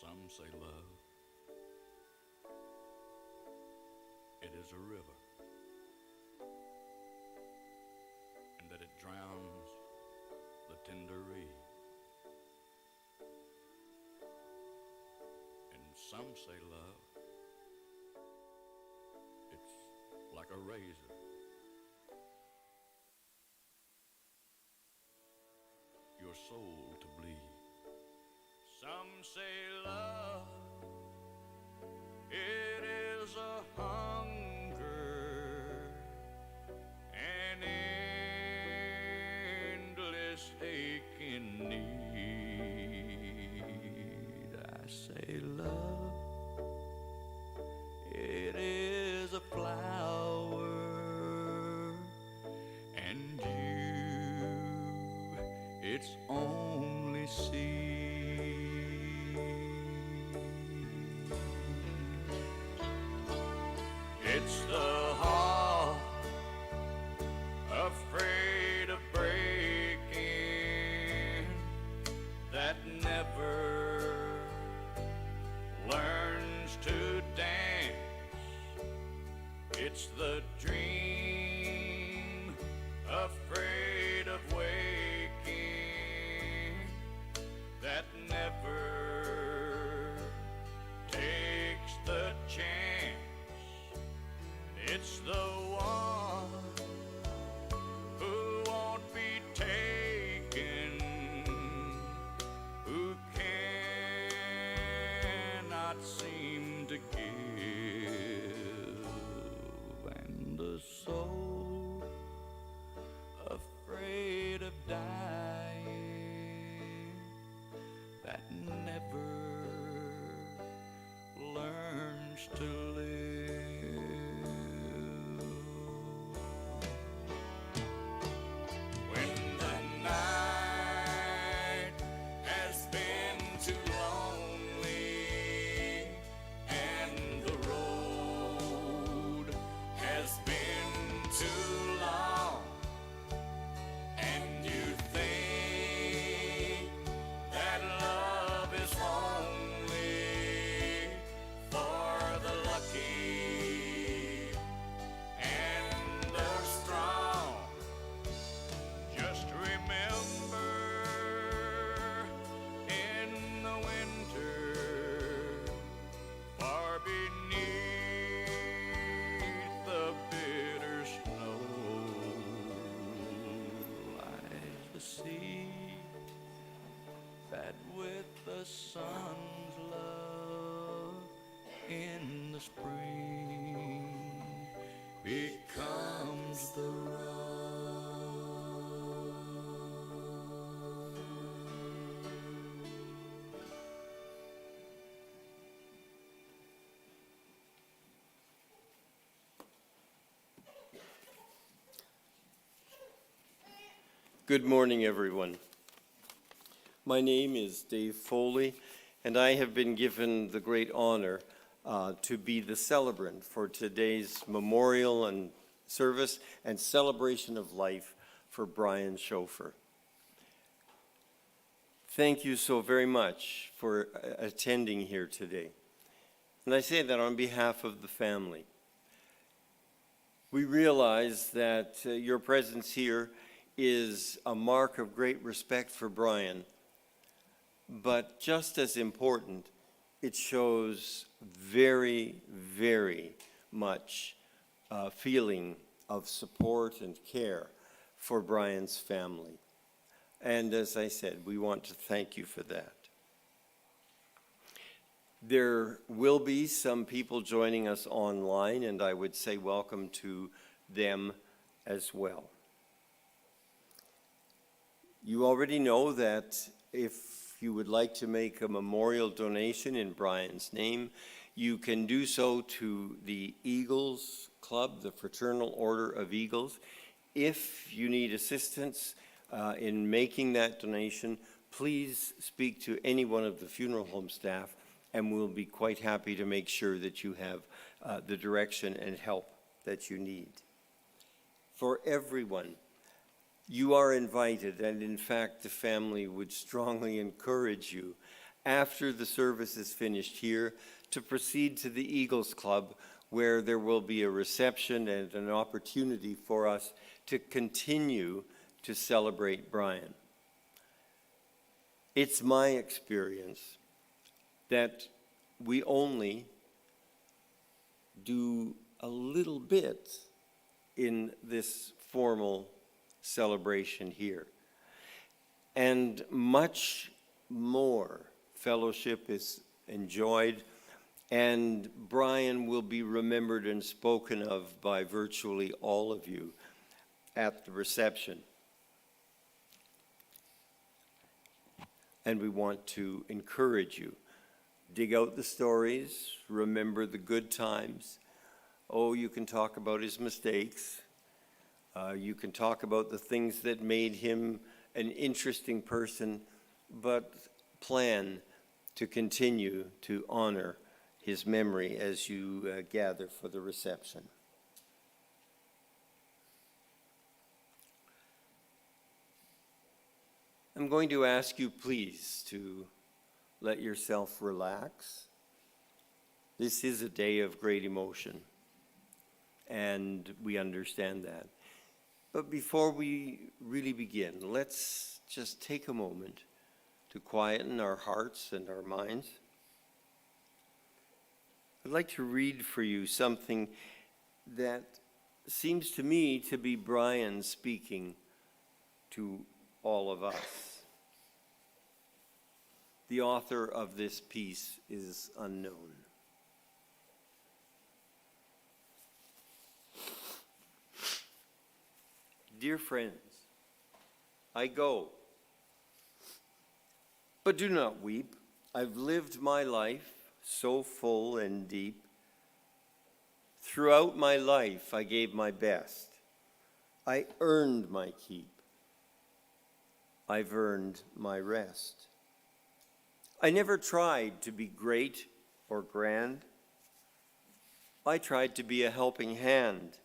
Some say love, it is a river, and that it drowns the tender reed. And some say love, it's like a razor, your soul to bleed. Some say love, it is a hunger, an endless aching need. I say love, it is a flower, and you, its only seed. It's the heart afraid of breaking that never learns to dance. It's the dream afraid of waking that never takes the chance. It's the one who won't be taken, who cannot seem to give, and the soul afraid of dying that never learns to live. When the night has been too lonely and the road has been too long, and you think that love is only for the lucky and the strong, just remember in the winter, far beneath the bitter snow, lies the sea fed with the sun's love. In the spring becomes the Good morning, everyone. My name is Dave Foley, and I have been given the great honor to be the celebrant for today's memorial and service and celebration of life for Brian Schoffer. Thank you so very much for attending here today. And I say that on behalf of the family. We realize that your presence here is a mark of great respect for Brian, but just as important, it shows very, very much feeling of support and care for Brian's family. And as I said, we want to thank you for that. There will be some people joining us online, and I would say welcome to them as well. You already know that if you would like to make a memorial donation in Brian's name, you can do so to the Eagles Club, the Fraternal Order of Eagles. If you need assistance in making that donation, please speak to any one of the funeral home staff, and we'll be quite happy to make sure that you have the direction and help that you need. For everyone, you are invited, and in fact, the family would strongly encourage you after the service is finished here to proceed to the Eagles Club, where there will be a reception and an opportunity for us to continue to celebrate Brian. It's my experience that we only do a little bit in this formal celebration here. And much more fellowship is enjoyed, and Brian will be remembered and spoken of by virtually all of you at the reception. And we want to encourage you. Dig out the stories, remember the good times. Oh, you can talk about his mistakes. You can talk about the things that made him an interesting person, but plan to continue to honor his memory as you gather for the reception. I'm going to ask you, please, to let yourself relax. This is a day of great emotion, and we understand that. But before we really begin, let's just take a moment to quieten our hearts and our minds. I'd like to read for you something that seems to me to be Brian speaking to all of us. The author of this piece is unknown. Dear friends, I go, but do not weep. I've lived my life so full and deep. Throughout my life I gave my best. I earned my keep. I've earned my rest. I never tried to be great or grand. I tried to be a helping hand.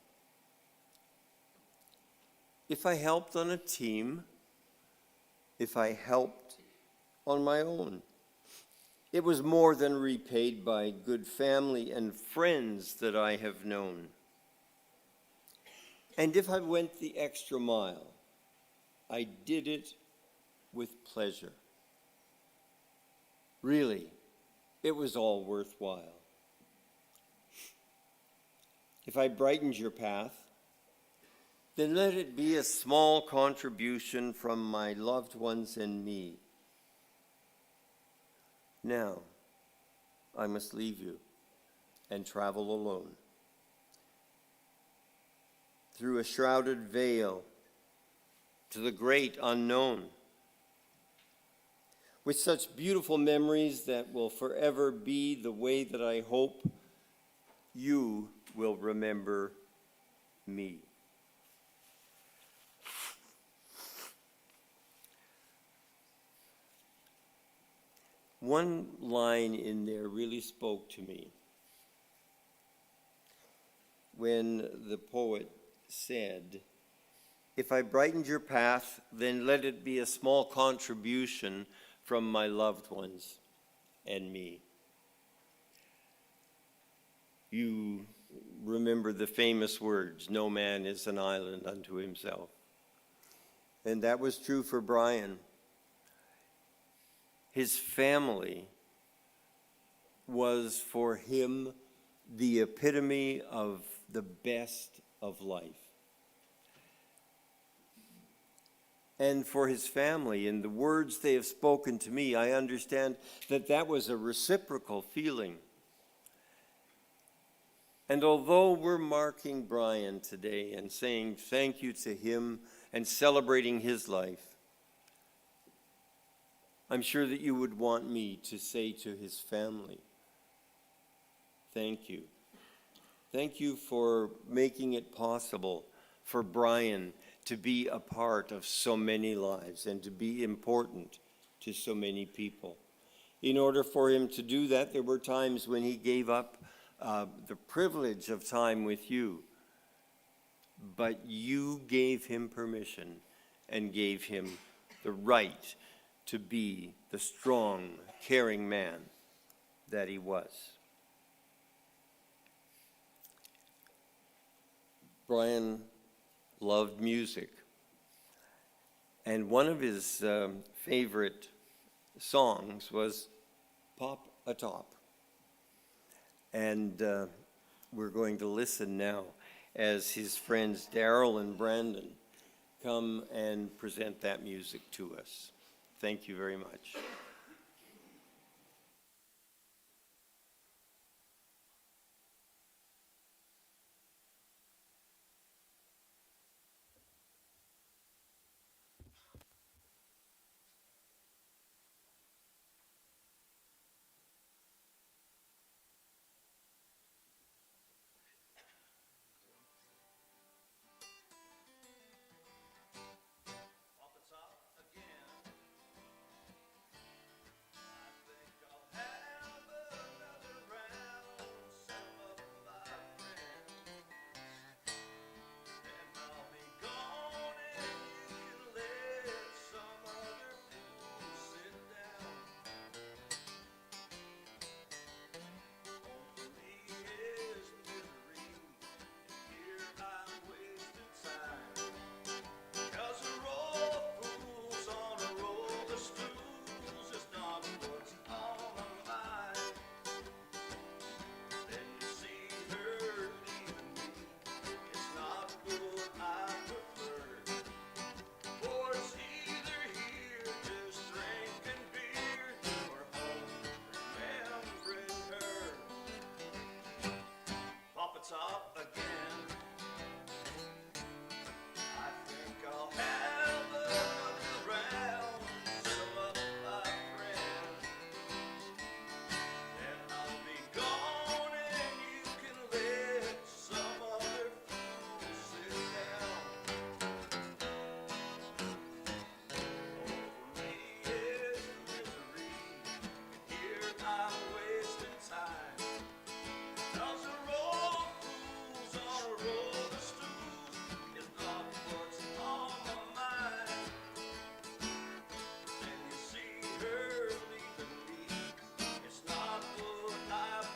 If I helped on a team, if I helped on my own, it was more than repaid by good family and friends that I have known. And if I went the extra mile, I did it with pleasure. Really, it was all worthwhile. If I brightened your path, then let it be a small contribution from my loved ones and me. Now, I must leave you and travel alone through a shrouded veil to the great unknown, with such beautiful memories that will forever be the way that I hope you will remember me. One line in there really spoke to me when the poet said, "If I brightened your path, then let it be a small contribution from my loved ones and me." You remember the famous words, "No man is an island unto himself." And that was true for Brian. His family was for him the epitome of the best of life. And for his family, in the words they have spoken to me, I understand that that was a reciprocal feeling. And although we're marking Brian today and saying thank you to him and celebrating his life, I'm sure that you would want me to say to his family, thank you. Thank you for making it possible for Brian to be a part of so many lives and to be important to so many people. In order for him to do that, there were times when he gave up the privilege of time with you, but you gave him permission and gave him the right to be the strong, caring man that he was. Brian loved music, and one of his favorite songs was Pop a Top. And we're going to listen now as his friends Daryl and Brandon come and present that music to us. Thank you very much. Top again. I think I'll have another round, some of my friends. Then I'll be gone and you can let some other fool sit down. For me is misery, and here I'm wasting time. 'Cause the road fools on a roller stool is not what's on my mind. Then you see her leaving me, it's not what I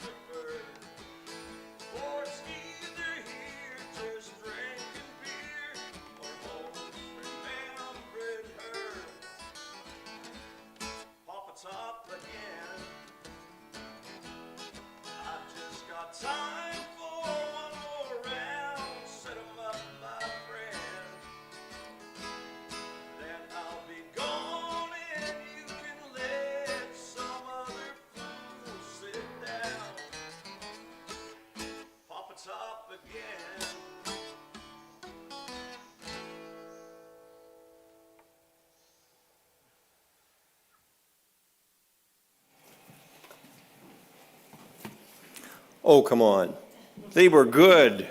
prefer. Or it's either here just drinking beer or home remembering her. Pop a top again. I've just got time for one more round. Set 'em up, my friend. Then I'll be gone and you can let some other fool sit down. Pop a top again. Oh, come on. They were good.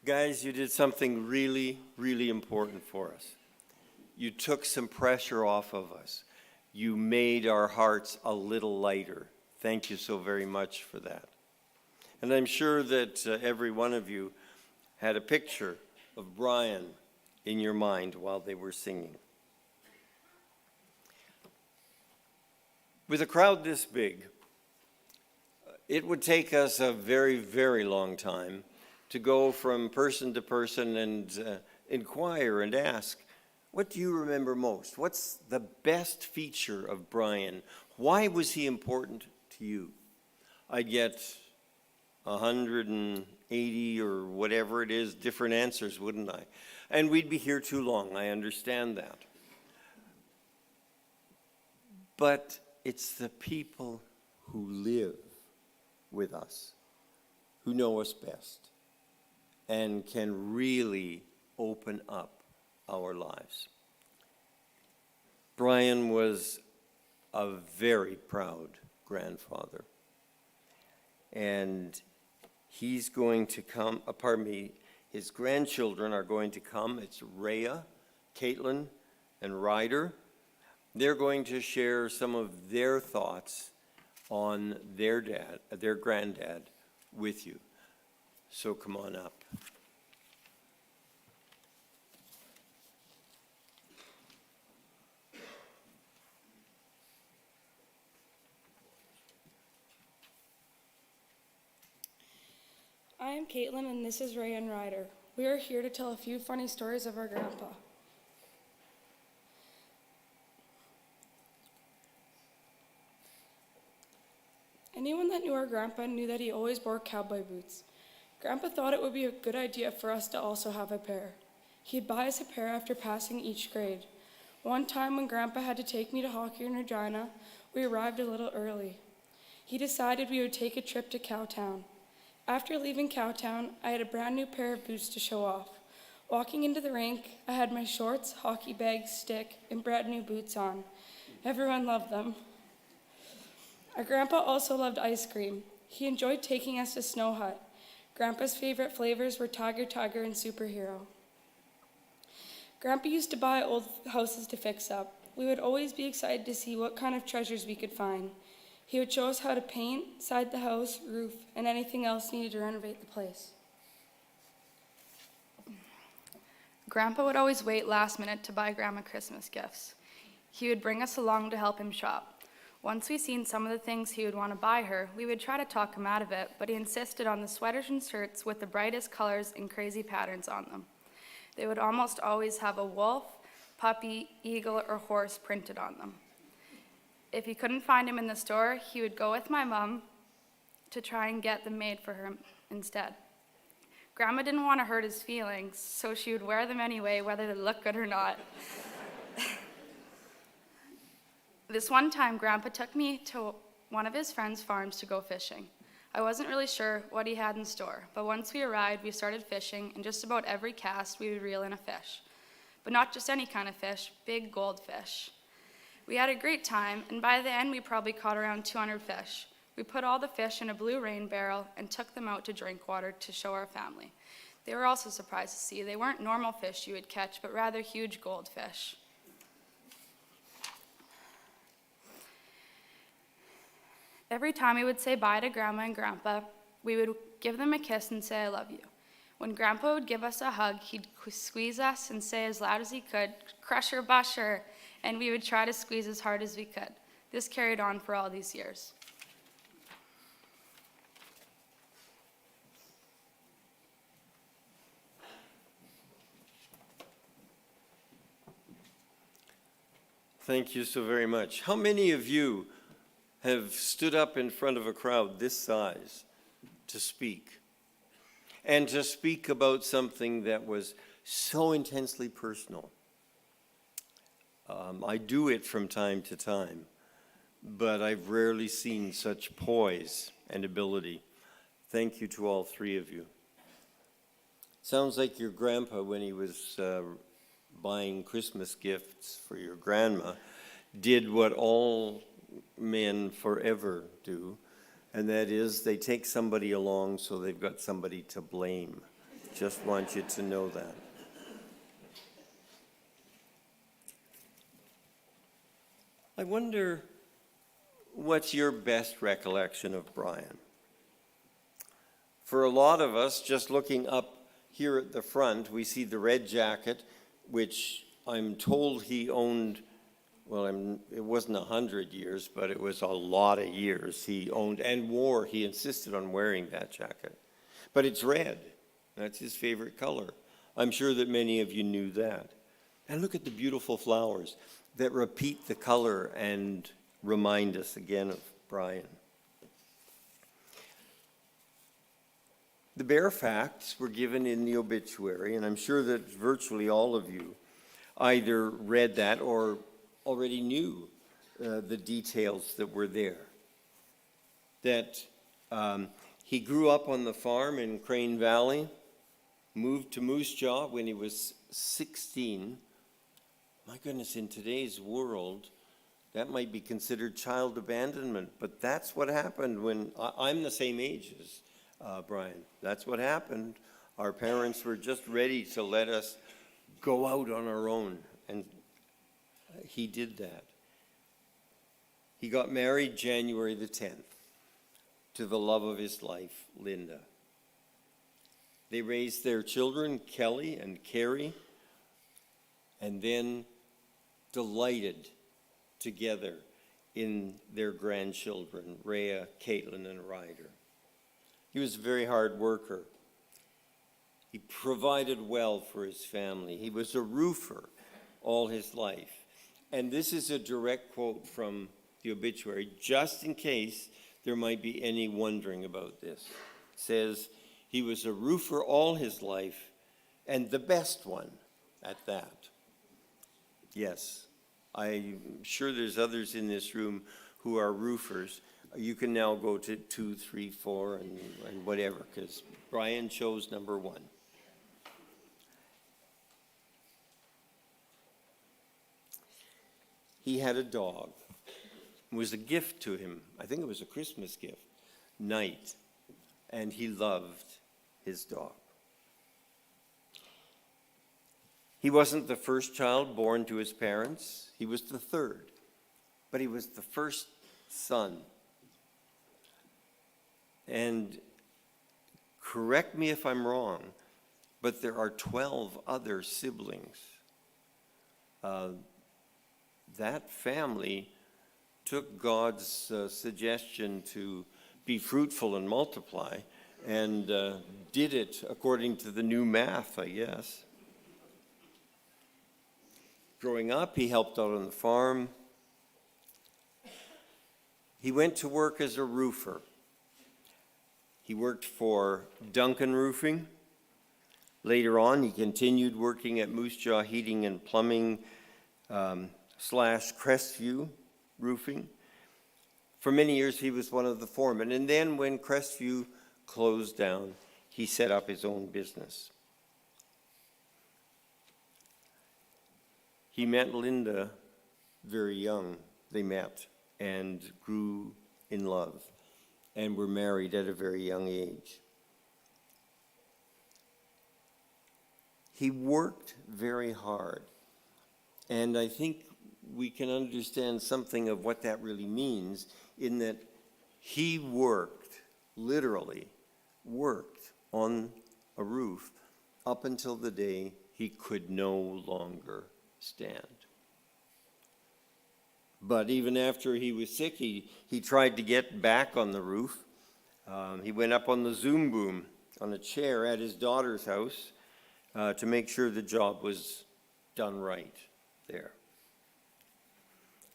Guys, you did something really, really important for us. You took some pressure off of us. You made our hearts a little lighter. Thank you so very much for that. And I'm sure that every one of you had a picture of Brian in your mind while they were singing. With a crowd this big, it would take us a very, very long time to go from person to person and inquire and ask, what do you remember most? What's the best feature of Brian? Why was he important to you? I'd get 180 or whatever it is, different answers, wouldn't I? And we'd be here too long, I understand that. But it's the people who live with us who know us best and can really open up our lives. Brian was a very proud grandfather. And he's going to come, his grandchildren are going to come. It's Rhea, Caitlin, and Ryder. They're going to share some of their thoughts on their granddad, with you. So come on up. I am Caitlin, and this is Ray and Ryder. We are here to tell a few funny stories of our grandpa. Anyone that knew our grandpa knew that he always wore cowboy boots. Grandpa thought it would be a good idea for us to also have a pair. He'd buy us a pair after passing each grade. One time when Grandpa had to take me to hockey in Regina, we arrived a little early. He decided we would take a trip to Cowtown. After leaving Cowtown, I had a brand new pair of boots to show off. Walking into the rink, I had my shorts, hockey bag, stick, and brand new boots on. Everyone loved them. Our grandpa also loved ice cream. He enjoyed taking us to Snow Hut. Grandpa's favorite flavors were Tiger, and Superhero. Grandpa used to buy old houses to fix up. We would always be excited to see what kind of treasures we could find. He would show us how to paint, side the house, roof, and anything else needed to renovate the place. Grandpa would always wait last minute to buy Grandma Christmas gifts. He would bring us along to help him shop. Once we seen some of the things he would want to buy her, we would try to talk him out of it, but he insisted on the sweaters and shirts with the brightest colors and crazy patterns on them. They would almost always have a wolf, puppy, eagle, or horse printed on them. If he couldn't find him in the store, he would go with my mom to try and get them made for her instead. Grandma didn't want to hurt his feelings, so she would wear them anyway, whether they looked good or not. This one time, Grandpa took me to one of his friend's farms to go fishing. I wasn't really sure what he had in store, but once we arrived, we started fishing, and just about every cast, we would reel in a fish. But not just any kind of fish, big goldfish. We had a great time, and by the end, we probably caught around 200 fish. We put all the fish in a blue rain barrel and took them out to drink water to show our family. They were also surprised to see they weren't normal fish you would catch, but rather huge goldfish. Every time we would say bye to Grandma and Grandpa, we would give them a kiss and say, "I love you." When Grandpa would give us a hug, he'd squeeze us and say as loud as he could, "Crusher, busher," and we would try to squeeze as hard as we could. This carried on for all these years. Thank you so very much. How many of you have stood up in front of a crowd this size to speak? And to speak about something that was so intensely personal. I do it from time to time, but I've rarely seen such poise and ability. Thank you to all three of you. Sounds like your grandpa, when he was buying Christmas gifts for your grandma, did what all men forever do, and that is they take somebody along so they've got somebody to blame. Just want you to know that. I wonder, what's your best recollection of Brian? For a lot of us, just looking up here at the front, we see the red jacket, which I'm told he owned. Well, it wasn't 100 years, but it was a lot of years he owned and wore. He insisted on wearing that jacket. But it's red. That's his favorite color. I'm sure that many of you knew that. And look at the beautiful flowers that repeat the color and remind us again of Brian. The bare facts were given in the obituary, and I'm sure that virtually all of you either read that or already knew the details that were there. That he grew up on the farm in Crane Valley, moved to Moose Jaw when he was 16. My goodness, in today's world, that might be considered child abandonment, but that's what happened when I'm the same age as Brian. That's what happened. Our parents were just ready to let us go out on our own, and he did that. He got married January the 10th. to the love of his life, Linda. They raised their children, Kelly and Carrie, and then delighted together in their grandchildren, Rhea, Caitlin, and Ryder. He was a very hard worker. He provided well for his family. He was a roofer all his life. And this is a direct quote from the obituary, just in case there might be any wondering about this. It says, he was a roofer all his life, and the best one at that. Yes, I'm sure there's others in this room who are roofers. You can now go to 2, 3, 4, and whatever, because Brian chose number 1. He had a dog. It was a gift to him. I think it was a Christmas gift, Knight, and he loved his dog. He wasn't the first child born to his parents. He was the third, but he was the first son. And correct me if I'm wrong, but there are 12 other siblings. That family took God's suggestion to be fruitful and multiply and did it according to the new math, I guess. Growing up, he helped out on the farm. He went to work as a roofer. He worked for Duncan Roofing. Later on, he continued working at Moose Jaw Heating and Plumbing / Crestview Roofing. For many years, he was one of the foremen. And then when Crestview closed down, he set up his own business. He met Linda very young. They met and grew in love and were married at a very young age. He worked very hard, and I think we can understand something of what that really means in that he worked, literally worked on a roof up until the day he could no longer stand. But even after he was sick, he tried to get back on the roof. He went up on the Zoom boom on a chair at his daughter's house to make sure the job was done right there.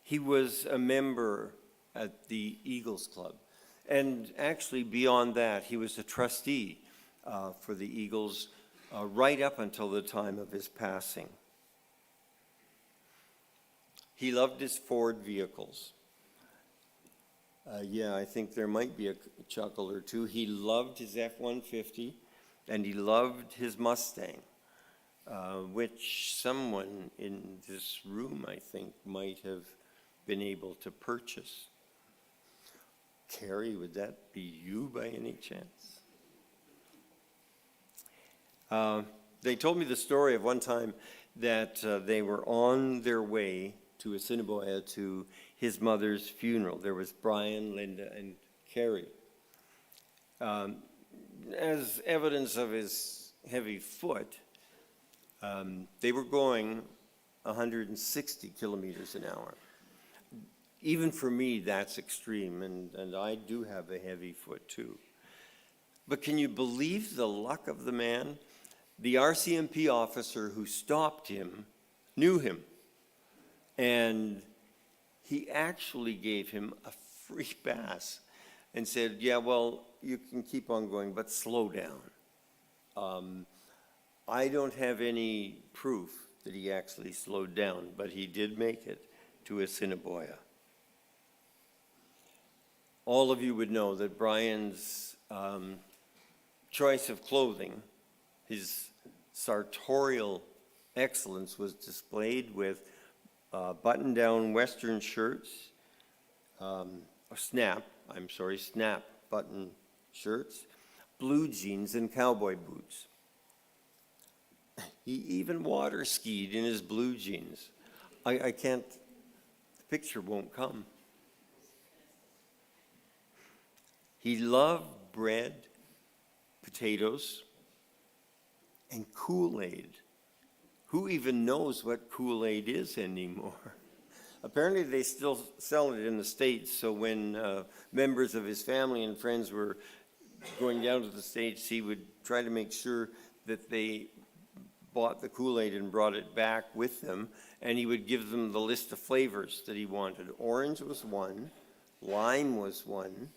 He was a member at the Eagles Club. And actually beyond that, he was a trustee for the Eagles right up until the time of his passing. He loved his Ford vehicles. I think there might be a chuckle or two. He loved his F-150, and he loved his Mustang, which someone in this room, I think, might have been able to purchase. Carrie, would that be you by any chance? They told me the story of one time that they were on their way to Assiniboia to his mother's funeral. There was Brian, Linda, and Carrie. As evidence of his heavy foot, they were going 160 kilometers an hour. Even for me, that's extreme, and I do have a heavy foot too. But can you believe the luck of the man? The RCMP officer who stopped him knew him, and he actually gave him a free pass and said, yeah, well, you can keep on going, but slow down. I don't have any proof that he actually slowed down, but he did make it to Assiniboia. All of you would know that Brian's choice of clothing, his sartorial excellence, was displayed with button-down Western shirts, snap button shirts, blue jeans, and cowboy boots. He even water skied in his blue jeans. I can't, the picture won't come. He loved bread, potatoes, and Kool-Aid. Who even knows what Kool-Aid is anymore? Apparently they still sell it in the States, so when members of his family and friends were going down to the States, he would try to make sure that they bought the Kool-Aid and brought it back with them, and he would give them the list of flavors that he wanted. Orange was one, lime was one.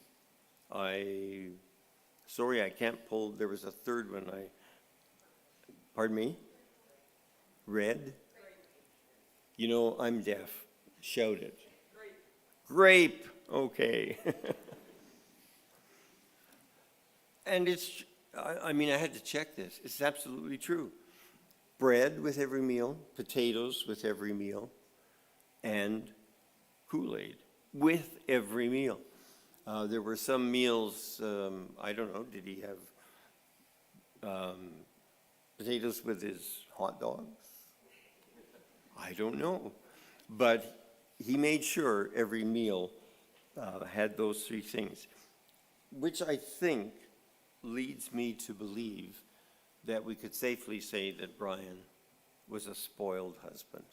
Sorry, I can't pull, there was a third one. Pardon me? Red? You know, I'm deaf. Shout it. Grape. Okay. And I mean, I had to check this. It's absolutely true. Bread with every meal, potatoes with every meal, and Kool-Aid with every meal. There were some meals, I don't know, did he have potatoes with his hot dogs? I don't know. But he made sure every meal had those three things, which I think leads me to believe that we could safely say that Brian was a spoiled husband.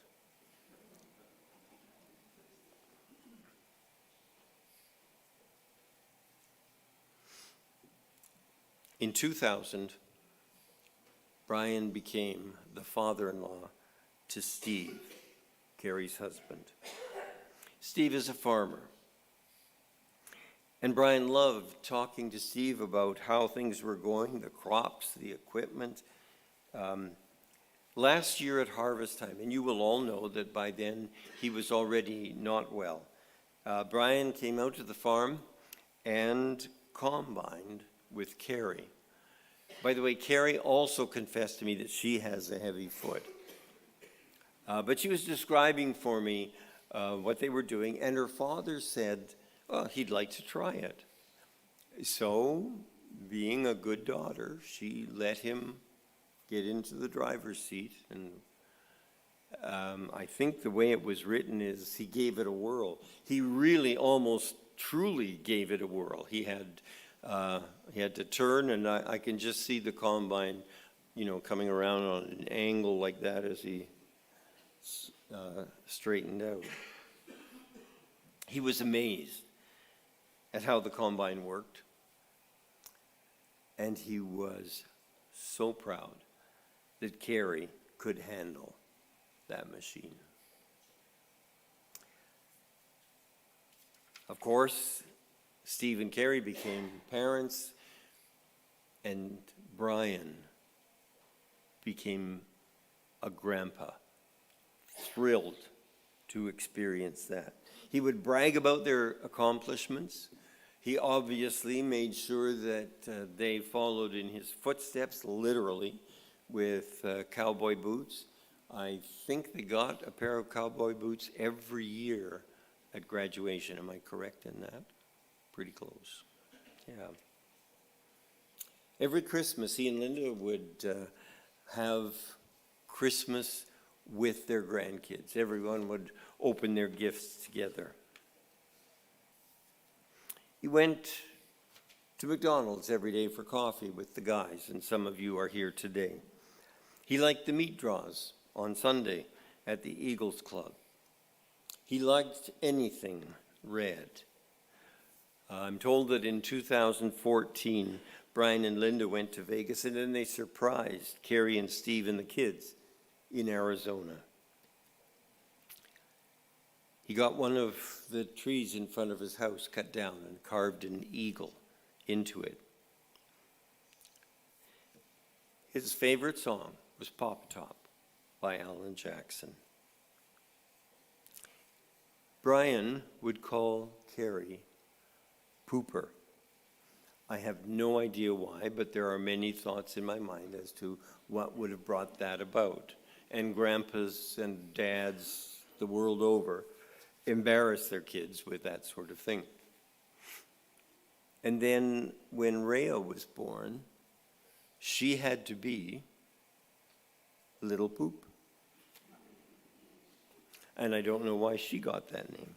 In 2000, Brian became the father-in-law to Steve, Carrie's husband. Steve is a farmer. And Brian loved talking to Steve about how things were going, the crops, the equipment. Last year at harvest time, and you will all know that by then he was already not well, Brian came out to the farm and combined with Carrie. By the way, Carrie also confessed to me that she has a heavy foot. But she was describing for me what they were doing, and her father said, well, he'd like to try it. So, being a good daughter, she let him get into the driver's seat, and I think the way it was written is he gave it a whirl. He really almost truly gave it a whirl. He had to turn, and I can just see the combine, coming around on an angle like that as he straightened out. He was amazed at how the combine worked, and he was so proud that Carrie could handle that machine. Of course, Steve and Carrie became parents, and Brian became a grandpa, thrilled to experience that. He would brag about their accomplishments. He obviously made sure that they followed in his footsteps, literally, with cowboy boots. I think they got a pair of cowboy boots every year at graduation. Am I correct in that? Pretty close. Yeah. Every Christmas, he and Linda would have Christmas with their grandkids. Everyone would open their gifts together. He went to McDonald's every day for coffee with the guys, and some of you are here today. He liked the meat draws on Sunday at the Eagles Club. He liked anything red. I'm told that in 2014, Brian and Linda went to Vegas, and then they surprised Carrie and Steve and the kids in Arizona. He got one of the trees in front of his house cut down and carved an eagle into it. His favorite song was Pop Top by Alan Jackson. Brian would call Carrie Pooper. I have no idea why, but there are many thoughts in my mind as to what would have brought that about. And grandpas and dads the world over embarrass their kids with that sort of thing. And then when Rhea was born, she had to be Little Poop. And I don't know why she got that name.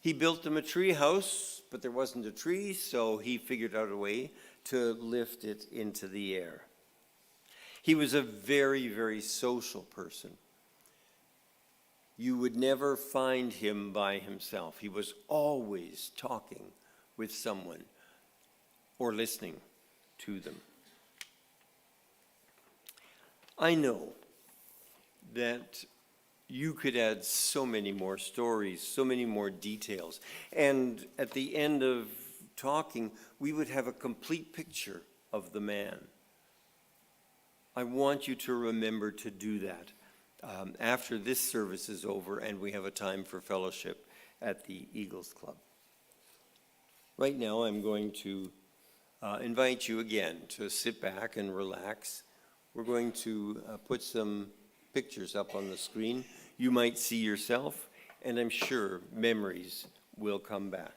He built them a tree house, but there wasn't a tree, so he figured out a way to lift it into the air. He was a very, very social person. You would never find him by himself. He was always talking with someone or listening to them. I know that you could add so many more stories, so many more details. And at the end of talking, we would have a complete picture of the man. I want you to remember to do that after this service is over and we have a time for fellowship at the Eagles Club. Right now, I'm going to invite you again to sit back and relax. We're going to put some pictures up on the screen. You might see yourself, and I'm sure memories will come back.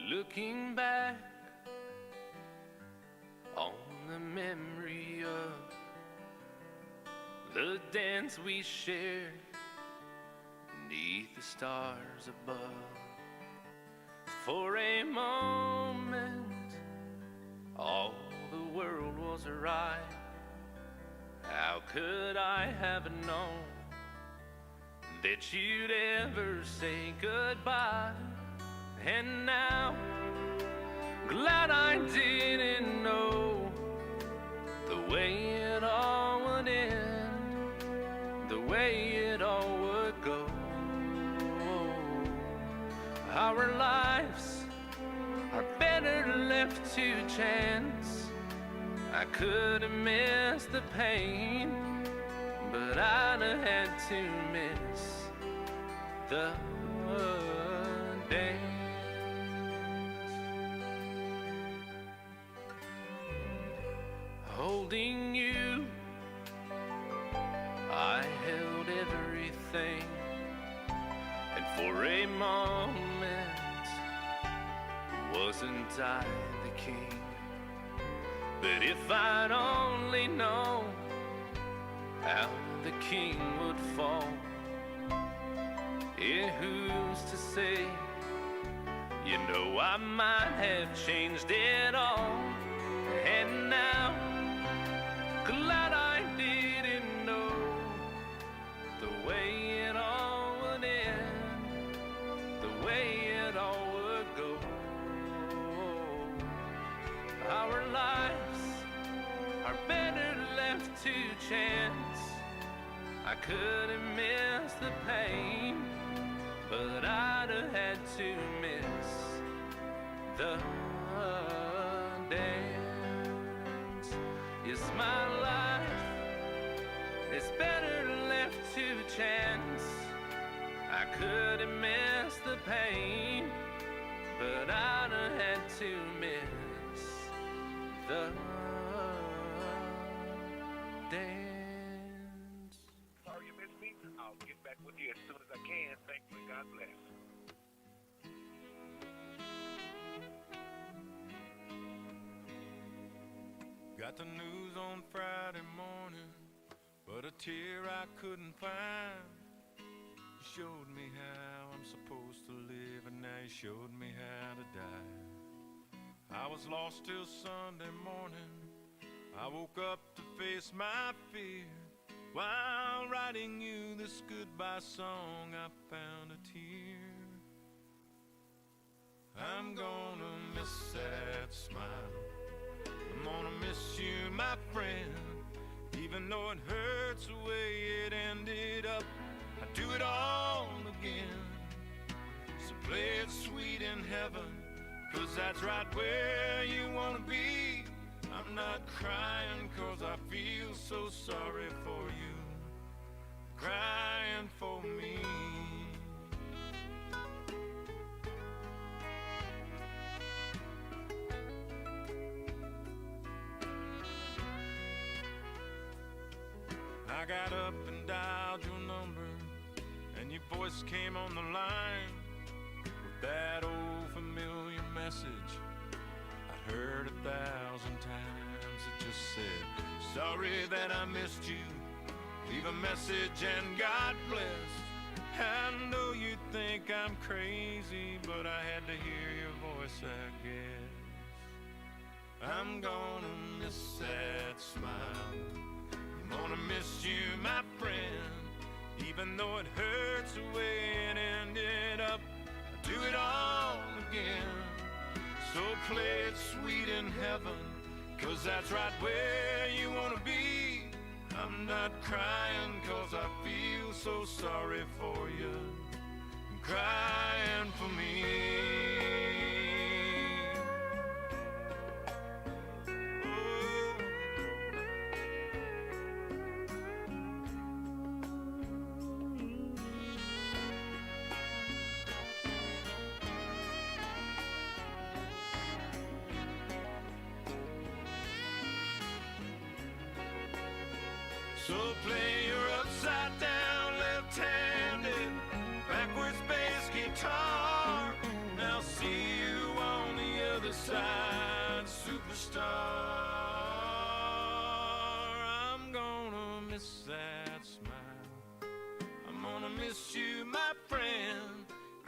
Looking back on the memory of the dance we shared beneath the stars above. For a moment, all the world was right. How could I have known that you'd ever say goodbye? And now, glad I didn't know the way it all would end, the way it all would go. Our lives are better left to chance. I could have missed the pain, but I'd have had to miss the day. Holding you, I held everything, and for a moment, wasn't I the king? But if I'd only known how the king would fall, yeah, who's to say? You know, I might have changed it all, and now, glad I didn't know the way it all would end, the way it all would go. Our lives are better left to chance. I could have missed the pain, but I'd have had to miss the dance. Yes, my life is better left to chance. I could have missed the pain, but I'd have had to miss the dance. Sorry you missed me. I'll get back with you as soon as I can. Thank you and God bless. Got the news on Friday morning, but a tear I couldn't find. You showed me how I'm supposed to live, and now you showed me how to die. I was lost till Sunday morning. I woke up to face my fear. While writing you this goodbye song, I found a tear. I'm gonna miss that smile. I'm gonna miss you, my friend. Even though it hurts the way it ended up, I'd do it all again. So play it sweet in heaven, 'cause that's right where you wanna be. I'm not crying 'cause I feel so sorry for you, crying for me. got up and dialed your number, and your voice came on the line with that old familiar message I'd heard 1,000 times. It just said, sorry that I missed you, leave a message and God bless. I know you think I'm crazy, but I had to hear your voice, I guess. I'm gonna miss that smile, I'm gonna miss you, my friend. Even though it hurts the way it ended up, I'll do it all again. So play it sweet in heaven, 'cause that's right where you wanna be. I'm not crying 'cause I feel so sorry for you, I'm crying for me. So play your upside down, left-handed, backwards bass guitar. I'll see you on the other side, superstar. I'm gonna miss that smile, I'm gonna miss you, my friend.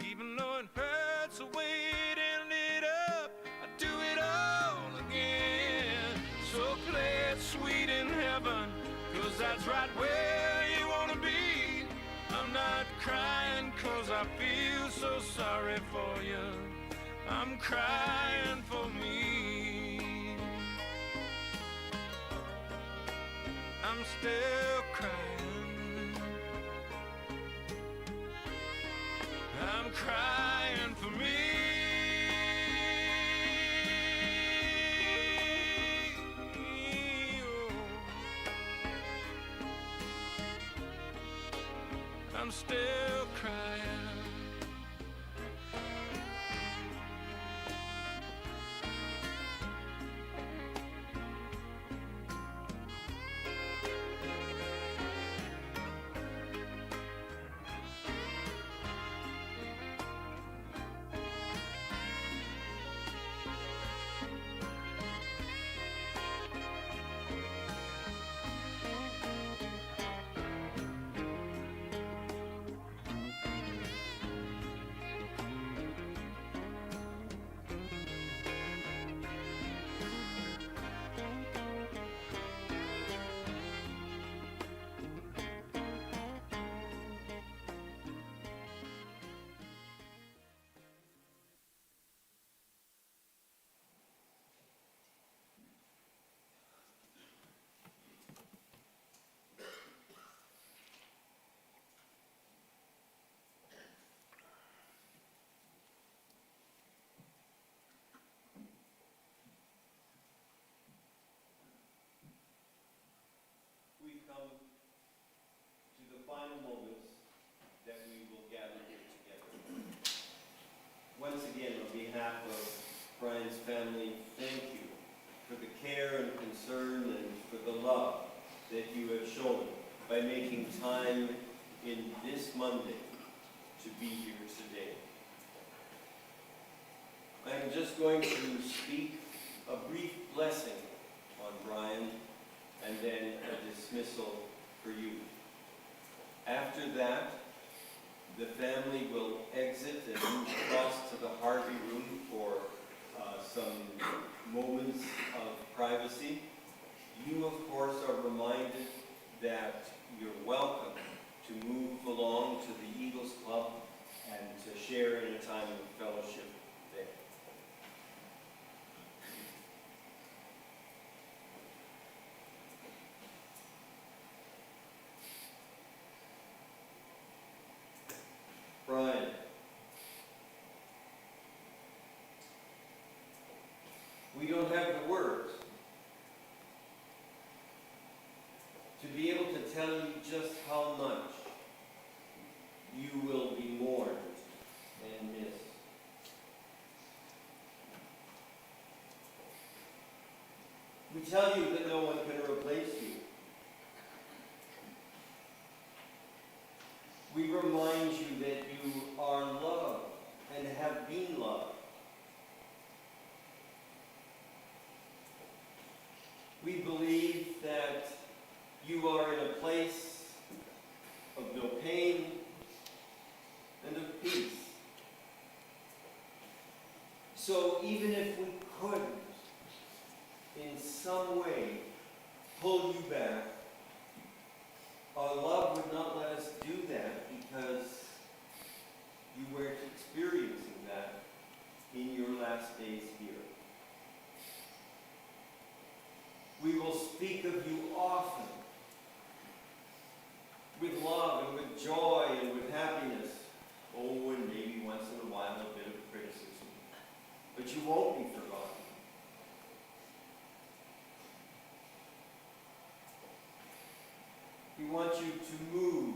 Even though it hurts the way it ended up, I'd do it all again. So play it sweet in heaven, 'cause that's right where you wanna be. I'm not crying 'cause I feel so sorry for you, I'm crying for me. I'm still crying, I'm crying for me. I'm still crying. We come to the final moments that we will gather here together. Once again, on behalf of Brian's family, thank you for the care and concern and for the love that you have shown by making time in this Monday to be here today. I'm just going to speak a brief blessing on Brian and then a dismissal for you. After that, the family will exit and move across to the Harvey room for some moments of privacy. You, of course, are reminded that you're welcome to move along to the Eagles Club and to share in a time of fellowship there. Brian, we don't have the words to be able to tell you just how much you will be mourned and missed. We tell you that no one can replace you. remind you that you are loved and have been loved. We believe that you are in a place of no pain and of peace. So even if we could, in some way, pull you back, our love would not let us do that because you weren't experiencing that in your last days here. We will speak of you often, with love and with joy and with happiness. Oh, and maybe once in a while a bit of criticism. But you won't be forgotten. We want you to move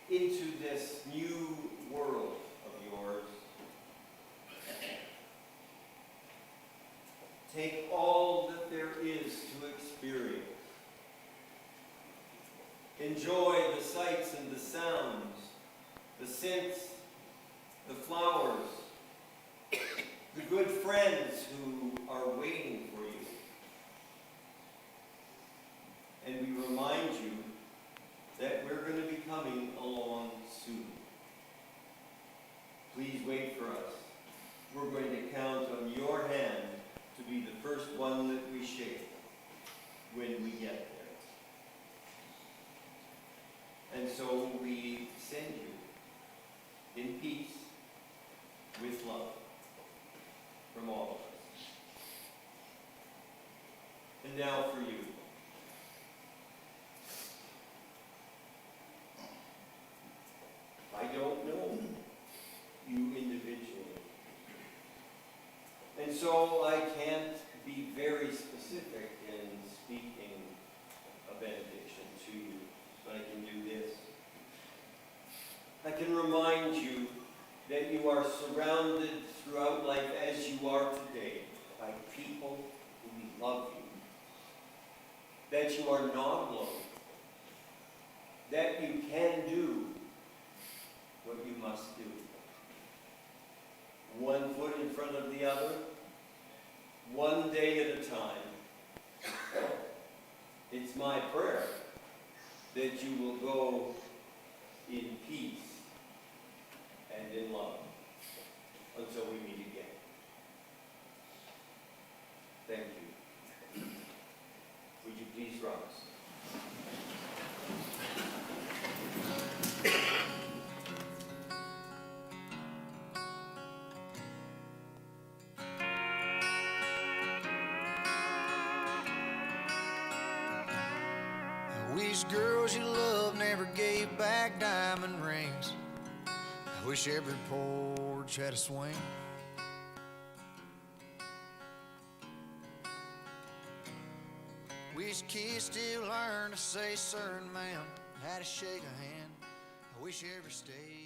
into this new world of yours. Take all that there is to experience. Enjoy the sights and the sounds, the scents, the flowers, the good friends who are waiting for you. And we remind you that we're going to be coming along soon. Please wait for us. We're going to count on your hand to be the first one that we shake when we get there. And so we send you in peace, with love, from all of us. And now for you. I don't know you individually. And so I can't be very specific in speaking a benediction to you, but I can do this. I can remind you that you are surrounded throughout life as you are today by people who love you. That you are not alone. That you can do what you must do. One foot in front of the other, one day at a time. It's my prayer that you will go in peace and in love until we meet again. Thank you. Would you please rise? I wish girls you love never gave back diamond rings. I wish every porch had a swing. Wish kids still learn to say sir and ma'am, how to shake a hand. I wish every state